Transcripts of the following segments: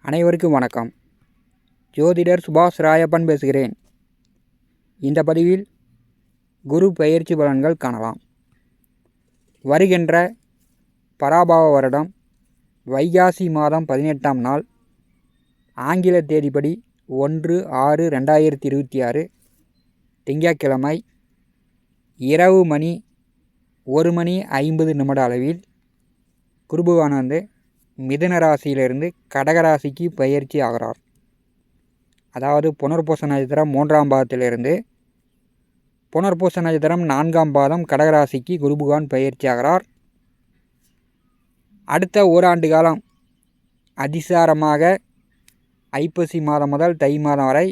அனைவருக்கும் வணக்கம். ஜோதிடர் சுபாஷ் ராயப்பன் பேசுகிறேன். இந்த பதிவில் குரு பெயர்ச்சி பலன்கள் காணலாம். வருகின்ற பராபவ வருடம் வைகாசி மாதம் 18ஆம் நாள் ஆங்கில தேதிப்படி 1/6/2026 திங்கட்கிழமை இரவு மணி 1:50 அளவில் குருபகவான் மிதுன ராசியிலிருந்து கடகராசிக்கு பயிற்சி ஆகிறார். அதாவது புனர்பூச நட்சத்திரம் 3ஆம் பாதத்திலிருந்து புனர்பூச நட்சத்திரம் 4ஆம் பாதம் கடகராசிக்கு குருபகவான் பயிற்சி ஆகிறார். அடுத்த ஓராண்டு காலம் அதிசாரமாக ஐப்பசி மாதம் முதல் தை மாதம் வரை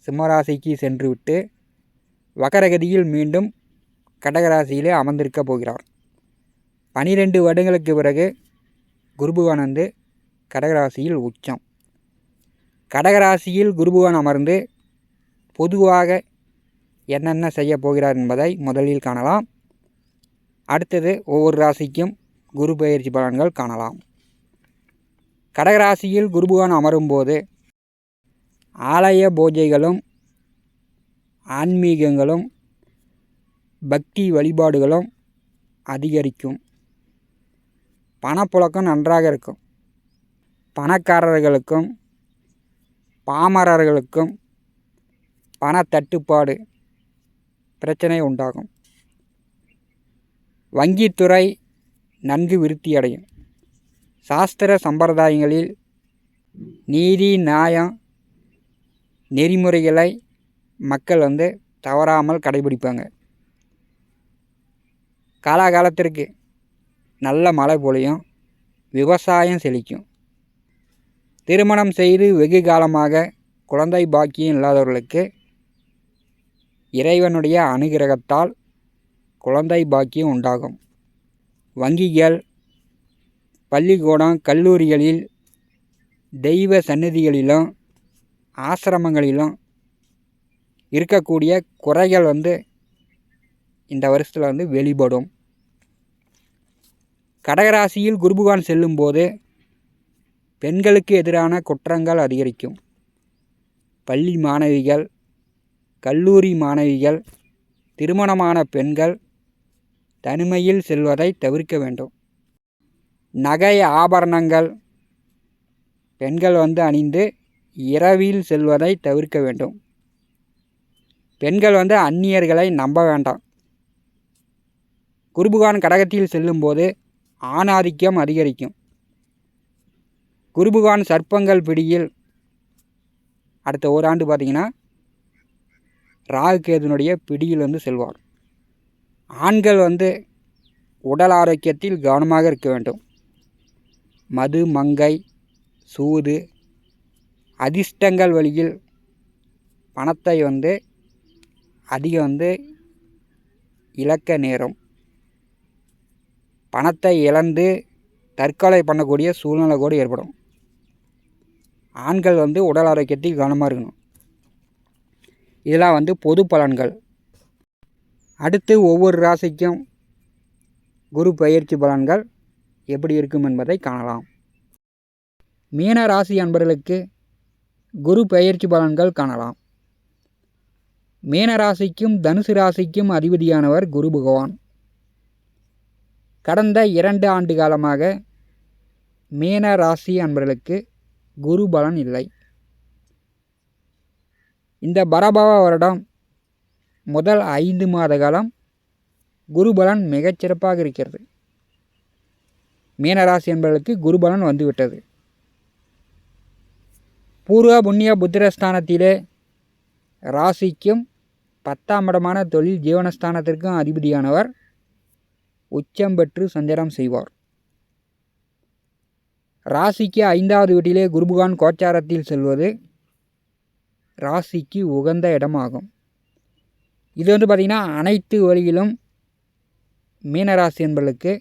சிம்மராசிக்கு சென்றுவிட்டு வக்கரகதியில் மீண்டும் கடகராசியிலே அமர்ந்திருக்க போகிறார். 12 வருடங்களுக்கு பிறகு குருபகவான் கடகராசியில் உச்சம். கடகராசியில் குருபகவான் அமர்ந்து பொதுவாக என்னென்ன செய்ய போகிறார் என்பதை முதலில் காணலாம். அடுத்தது ஒவ்வொரு ராசிக்கும் குரு பெயர்ச்சி பலன்கள் காணலாம். கடகராசியில் குருபகவான் அமரும்போது ஆலய பூஜைகளும் ஆன்மீகங்களும் பக்தி வழிபாடுகளும் அதிகரிக்கும். பணப்புழக்கம் நன்றாக இருக்கும். பணக்காரர்களுக்கும் பாமரர்களுக்கும் பணத்தட்டுப்பாடு பிரச்சனை உண்டாகும். வங்கித்துறை நன்கு விருத்தியடையும். சாஸ்திர சம்பிரதாயங்களில் நீதி நியாயம் நெறிமுறைகளை மக்கள் தவறாமல் கடைபிடிப்பாங்க. காலாகாலத்திற்கு நல்ல மழை பொழியும். விவசாயம் செழிக்கும். திருமணம் செய்து வெகு காலமாக குழந்தை பாக்கியம் இல்லாதவர்களுக்கு இறைவனுடைய அனுகிரகத்தால் குழந்தை பாக்கியம் உண்டாகும். வங்கிகள், பள்ளிக்கூடம், கல்லூரிகளில், தெய்வ சந்நிதிகளிலும் ஆசிரமங்களிலும் இருக்கக்கூடிய குறைகள் இந்த வருஷத்தில் வெளிப்படும். கடகராசியில் குருபகவான் செல்லும்போது பெண்களுக்கு எதிரான குற்றங்கள் அதிகரிக்கும். பள்ளி மாணவிகள், கல்லூரி மாணவிகள், திருமணமான பெண்கள் தனிமையில் செல்வதை தவிர்க்க வேண்டும். நகை ஆபரணங்கள் பெண்கள் அணிந்து இரவில் செல்வதை தவிர்க்க வேண்டும். பெண்கள் அந்நியர்களை நம்ப வேண்டாம். குருபகவான் கடகத்தில் செல்லும்போது ஆணாதிக்கம் அதிகரிக்கும். குருபகவான் சர்ப்பங்கள் பிடியில் அடுத்த ஓராண்டு பார்த்திங்கன்னா ராகுகேதுனுடைய பிடியில் செல்வார். ஆண்கள் உடல் ஆரோக்கியத்தில் கவனமாக இருக்க வேண்டும். மது, மங்கை, சூது, அதிர்ஷ்டங்கள் வழியில் பணத்தை அதிகம் இழக்க நேரும். பணத்தை இழந்து தற்கொலை பண்ணக்கூடிய சூழ்நிலை கூட ஏற்படும். ஆண்கள் உடல் ஆரோக்கியத்தில் கவனமாக இருக்கணும். இதெல்லாம் பொது பலன்கள். அடுத்து ஒவ்வொரு ராசிக்கும் குரு பயிற்சி பலன்கள் எப்படி இருக்கும் என்பதை காணலாம். மீன ராசி அன்பர்களுக்கு குரு பயிற்சி பலன்கள் காணலாம். மீன ராசிக்கும் தனுசு ராசிக்கும் அதிபதியானவர் குரு பகவான். கடந்த 2 ஆண்டு காலமாக மீன ராசி அன்பர்களுக்கு குரு பலன் இல்லை. இந்த பராபவ வருடம் முதல் 5 மாத காலம் குரு பலன் மிகச்சிறப்பாக இருக்கிறது. மீனராசி என்பவர்களுக்கு குரு பலன் வந்துவிட்டது. பூர்வ புண்ணிய புத்திரஸ்தானத்திலே ராசிக்கும் 10ஆம் இடமான தொழில் ஜீவனஸ்தானத்திற்கும் அதிபதியானவர் உச்சம் பெற்று சஞ்சாரம் செய்வார். ராசிக்கு 5வது வீட்டிலே குருபகவான் கோச்சாரத்தில் செல்வது ராசிக்கு உகந்த இடமாகும். இது பார்த்திங்கன்னா அனைத்து வழியிலும் மீனராசி என்பவர்களுக்கு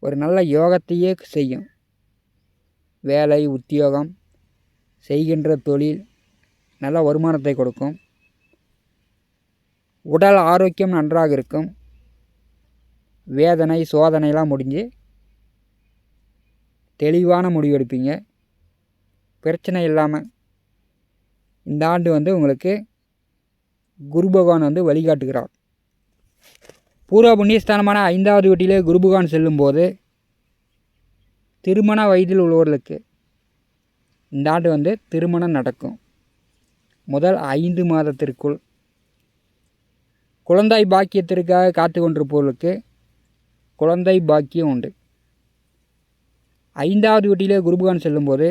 ஒரு நல்ல யோகத்தையே செய்யும். வேலை, உத்தியோகம், செய்கின்ற தொழில் நல்ல வருமானத்தை கொடுக்கும். உடல் ஆரோக்கியம் நன்றாக இருக்கும். வேதனை சோதனைலாம் முடிஞ்சு தெளிவான முடிவு எடுப்பீங்க. பிரச்சனை இல்லாமல் இந்த ஆண்டு உங்களுக்கு குரு பகவான் வழிகாட்டுகிறார். பூர்வ புண்ணியஸ்தானமான 5வது வீட்டிலே குரு பகவான் செல்லும்போது திருமண வயதில் உள்ளவர்களுக்கு இந்த ஆண்டு திருமணம் நடக்கும். முதல் 5 மாதத்திற்குள் குழந்தை பாக்கியத்திற்காக காத்து கொண்டிருப்பவர்களுக்கு குழந்தை பாக்கியம் உண்டு. 5வது வீட்டிலே குரு பகவான் செல்லும்போது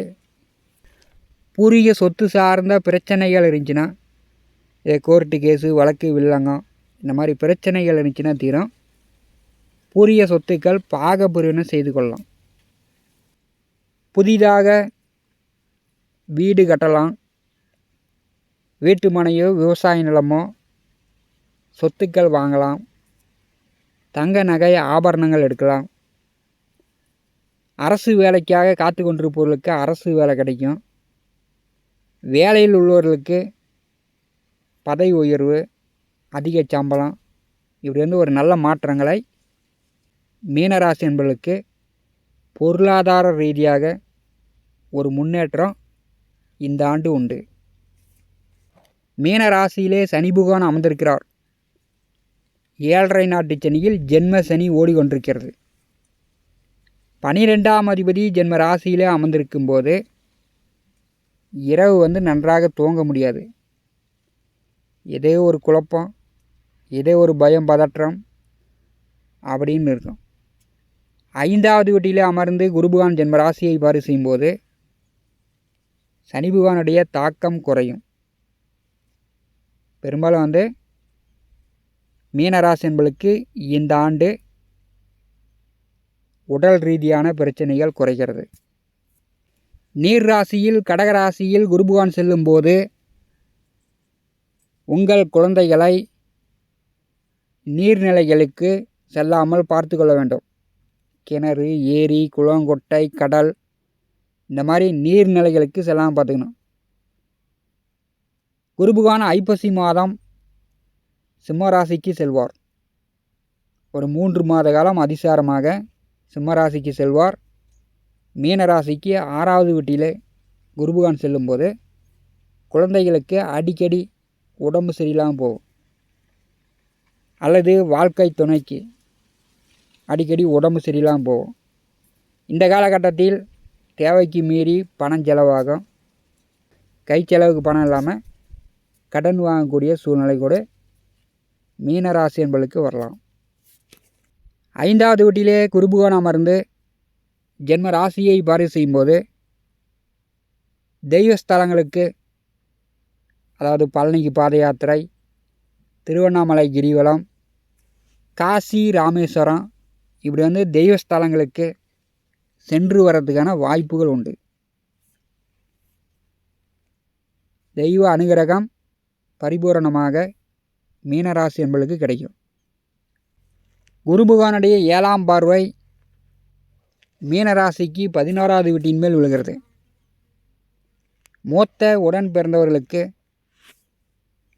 பூர்வீக சொத்து சார்ந்த பிரச்சனைகள் இருந்துச்சுன்னா, கோர்ட்டு கேஸு வழக்கு வில்லங்கம் இந்த மாதிரி பிரச்சனைகள் இருந்துச்சுன்னா தீரும். பூர்வீக சொத்துக்கள் பாகப்பிரிவினை செய்து கொள்ளலாம். புதிதாக வீடு கட்டலாம். வீட்டு மனையோ விவசாய நிலமோ சொத்துக்கள் வாங்கலாம். தங்க நகை ஆபரணங்கள் எடுக்கலாம். அரசு வேலைக்காக காத்து கொண்டிருப்பவர்களுக்கு அரசு வேலை கிடைக்கும். வேலையில் உள்ளவர்களுக்கு பதவி உயர்வு, அதிக சம்பளம், இப்படி ஒரு நல்ல மாற்றங்களை மீனராசி என்பவர்களுக்கு பொருளாதார ரீதியாக ஒரு முன்னேற்றம் இந்த ஆண்டு உண்டு. மீனராசியிலே சனி பகவான் அமர்ந்திருக்கிறார். 7.5 நாட்டு சனியில் ஜென்ம சனி ஓடிக்கொண்டிருக்கிறது. 12ஆம் அதிபதி ஜென்ம ராசியிலே அமர்ந்திருக்கும் போது இரவு நன்றாக தூங்க முடியாது. ஏதோ ஒரு குழப்பம், ஏதோ ஒரு பயம் பதற்றம் அப்படின்னு இருக்கும். 5வது வீட்டிலே அமர்ந்து குரு பகவான் ஜென்ம ராசியை பாரு செய்யும்போது சனி பகவானுடைய தாக்கம் குறையும். பெரும்பாலும் மீனராசி என்பளுக்கு இந்த ஆண்டு உடல் ரீதியான பிரச்சனைகள் குறைகிறது. நீர் ராசியில் கடகராசியில் குரு பகவான் செல்லும்போது உங்கள் குழந்தைகளை நீர்நிலைகளுக்கு செல்லாமல் பார்த்து கொள்ள வேண்டும். கிணறு, ஏரி, குளங்கொட்டை, கடல் இந்த மாதிரி நீர்நிலைகளுக்கு செல்லாமல் பார்த்துக்கணும். குரு பகவான் ஐப்பசி மாதம் சிம்மராசிக்கு செல்வார். ஒரு 3 மாத காலம் அதிசாரமாக சிம்மராசிக்கு செல்வார். மீனராசிக்கு 6வது வீட்டிலே குரு பகவான் செல்லும்போது குழந்தைகளுக்கு அடிக்கடி உடம்பு சரியில்லாமல் போகும். அல்லது வாழ்க்கை துணைக்கு அடிக்கடி உடம்பு சரியில்லாமல் போகும். இந்த காலகட்டத்தில் தேவைக்கு மீறி பணம் செலவாகும். கை செலவுக்கு பணம் இல்லாமல் கடன் வாங்கக்கூடிய சூழ்நிலை கூட மீனராசி என்பளுக்கு வரலாம். 5வது வீட்டிலே குரு பகவான் அமர்ந்து ஜென்ம ராசியை பாரி செய்யும்போது தெய்வஸ்தலங்களுக்கு, அதாவது பழனிக்கு பாத யாத்திரை, திருவண்ணாமலை கிரிவலம், காசி ராமேஸ்வரம் இப்படி தெய்வஸ்தலங்களுக்கு சென்று வரதுக்கான வாய்ப்புகள் உண்டு. தெய்வ அனுகிரகம் பரிபூரணமாக மீனராசி என்பளுக்கு கிடைக்கும். குரு பகவானுடைய 7ஆம் பார்வை மீனராசிக்கு 11வது வீட்டின் மேல் விழுகிறது. மூத்த உடன் பிறந்தவர்களுக்கு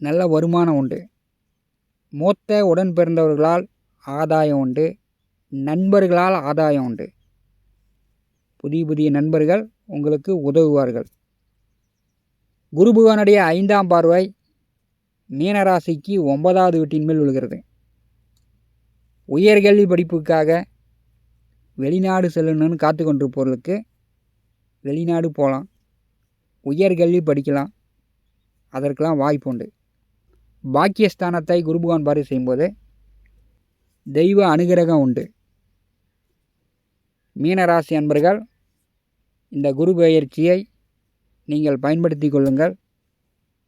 நல்ல வருமானம் உண்டு. மூத்த உடன் பிறந்தவர்களால் ஆதாயம் உண்டு. நண்பர்களால் ஆதாயம் உண்டு. புதிய புதிய நண்பர்கள் உங்களுக்கு உதவுவார்கள். குரு பகவானுடைய 5ஆம் பார்வை மீனராசிக்கு 9வது வீட்டின் மேல் விழுகிறது. உயர்கல்வி படிப்புக்காக வெளிநாடு செல்லணும்னு காத்து கொண்டிருப்பவர்களுக்கு வெளிநாடு போகலாம். உயர்கல்வி படிக்கலாம். அதற்கெல்லாம் வாய்ப்பு உண்டு. பாக்கியஸ்தானத்தை குரு பகவான் பாரி செய்யும்போது தெய்வ அனுகிரகம் உண்டு. மீனராசி அன்பர்கள் இந்த குரு பெயர்ச்சியை நீங்கள் பயன்படுத்தி கொள்ளுங்கள்.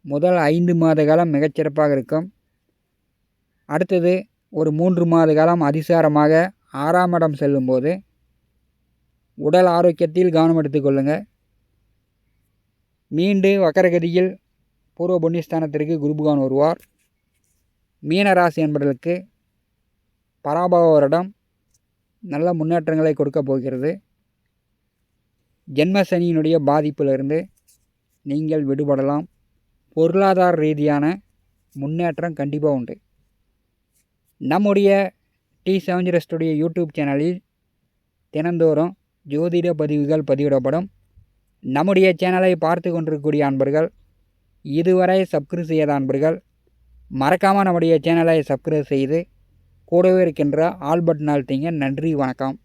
முதல் 5 மாத காலம் மிகச்சிறப்பாக இருக்கும். அடுத்தது ஒரு 3 மாத காலம் அதிசாரமாக 6ஆம் இடம் செல்லும்போது உடல் ஆரோக்கியத்தில் கவனம் எடுத்துக்கொள்ளுங்கள். மீண்டு வக்கரகதியில் பூர்வ புண்ணியஸ்தானத்திற்கு குரு பகவான் வருவார். மீனராசி என்பவர்களுக்கு பராபவ வருடம் நல்ல முன்னேற்றங்களை கொடுக்க போகிறது. ஜென்ம சனியினுடைய பாதிப்பிலிருந்து நீங்கள் விடுபடலாம். பொருளாதார ரீதியான முன்னேற்றம் கண்டிப்பாக உண்டு. நம்முடைய T70 ஸ்டுடியோ யூடியூப் சேனலில் தினந்தோறும் ஜோதிட பதிவுகள் பதிவிடப்படும். நம்முடைய சேனலை பார்த்து கொண்டிருக்கக்கூடிய அன்பர்கள், இதுவரை சப்ஸ்கிரைப் செய்யாத அன்பர்கள் மறக்காமல் நம்முடைய சேனலை சப்ஸ்கிரைப் செய்து கூடவே இருக்கின்ற ஆல் பட்டன் அழுத்திங்க. நன்றி, வணக்கம்.